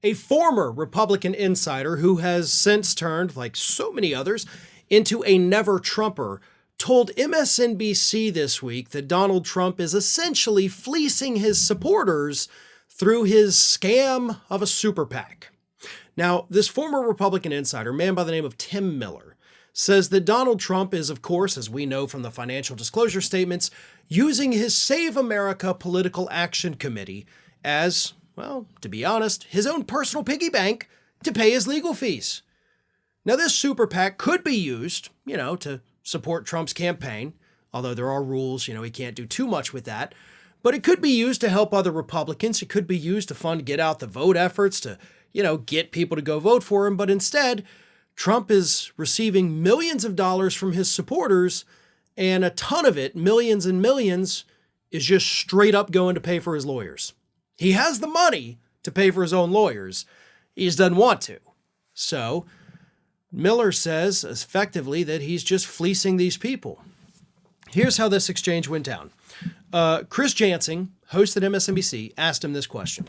A former Republican insider who has since turned, like so many others, into a never-Trumper told MSNBC this week that Donald Trump is essentially fleecing his supporters through his scam of a super PAC. Now, this former Republican insider, a man by the name of Tim Miller, says that Donald Trump is, of course, as we know from the financial disclosure statements, using his Save America Political Action Committee as, well, to be honest, his own personal piggy bank to pay his legal fees. Now, this super PAC could be used, to support Trump's campaign, although there are rules, he can't do too much with that. But it could be used to help other Republicans. It could be used to fund get out the vote efforts to, get people to go vote for him. But instead, Trump is receiving millions of dollars from his supporters, and a ton of it, millions and millions, is just straight up going to pay for his lawyers. He has the money to pay for his own lawyers. He just doesn't want to. So Miller says effectively that he's just fleecing these people. Here's how this exchange went down. Chris Jansing, host at MSNBC, asked him this question.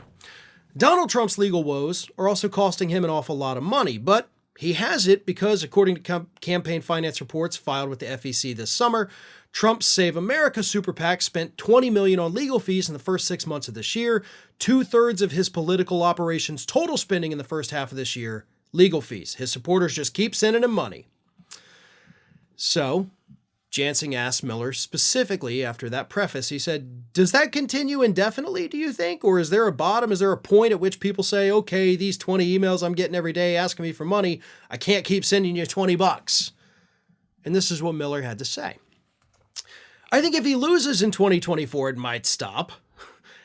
Donald Trump's legal woes are also costing him an awful lot of money, but he has it because, according to campaign finance reports filed with the FEC this summer, Trump's Save America super PAC spent $20 million on legal fees in the first 6 months of this year. 2/3 of his political operations' total spending in the first half of this year, legal fees. His supporters just keep sending him money. So Jansing asked Miller specifically after that preface, he said, does that continue indefinitely, do you think? Or is there a bottom? Is there a point at which people say, okay, these 20 emails I'm getting every day asking me for money, I can't keep sending you $20? And this is what Miller had to say. I think if he loses in 2024, it might stop.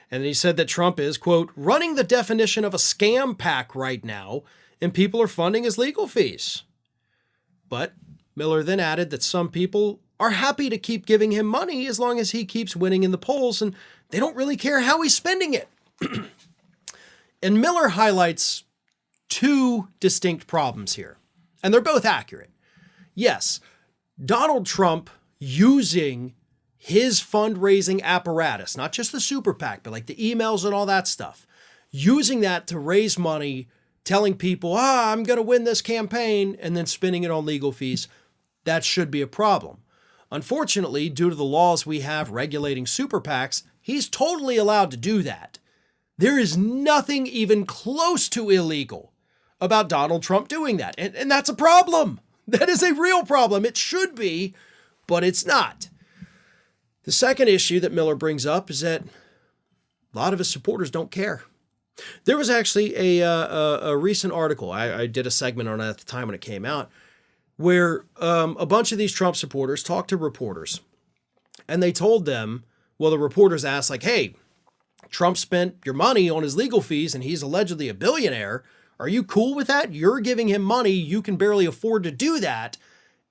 And he said that Trump is, quote, running the definition of a scam PAC right now, and people are funding his legal fees. But Miller then added that some people are happy to keep giving him money as long as he keeps winning in the polls, and they don't really care how he's spending it. And Miller highlights two distinct problems here, and they're both accurate. Yes, Donald Trump using his fundraising apparatus, not just the super PAC, but like the emails and all that stuff, using that to raise money, telling people, I'm going to win this campaign, and then spending it on legal fees, that should be a problem. Unfortunately, due to the laws we have regulating super PACs, he's totally allowed to do that. There is nothing even close to illegal about Donald Trump doing that. And that's a problem. That is a real problem. It should be, but it's not. The second issue that Miller brings up is that a lot of his supporters don't care. There was actually a recent article, I did a segment on it at the time when it came out, where a bunch of these Trump supporters talked to reporters, and they told them, well, the reporters asked, like, hey, Trump spent your money on his legal fees, and he's allegedly a billionaire. Are you cool with that? You're giving him money. You can barely afford to do that,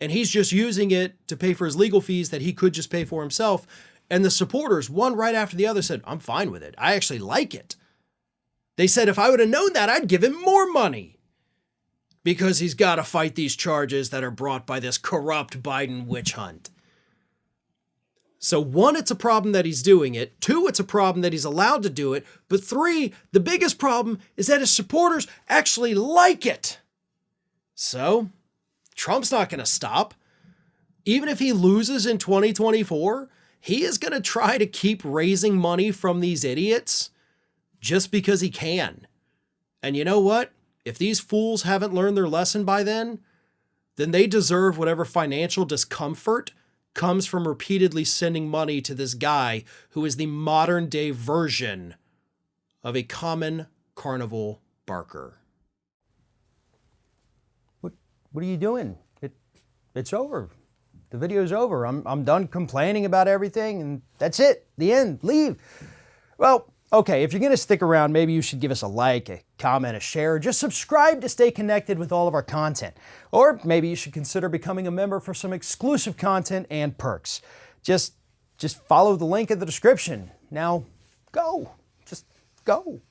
and he's just using it to pay for his legal fees that he could just pay for himself. And the supporters, one right after the other, said, I'm fine with it. I actually like it. They said, if I would have known that, I'd give him more money because he's got to fight these charges that are brought by this corrupt Biden witch hunt. So one, it's a problem that he's doing it. Two, it's a problem that he's allowed to do it. But three, the biggest problem is that his supporters actually like it. So Trump's not going to stop. Even if he loses in 2024, he is going to try to keep raising money from these idiots just because he can. And you know what? If these fools haven't learned their lesson by then they deserve whatever financial discomfort comes from repeatedly sending money to this guy who is the modern day version of a common carnival barker. What are you doing? It's over. The video's over. I'm done complaining about everything, and that's it. The end. Leave. Well, okay, if you're going to stick around, maybe you should give us a like, a comment, a share, or just subscribe to stay connected with all of our content. Or maybe you should consider becoming a member for some exclusive content and perks. Just follow the link in the description. Now, go. Just go.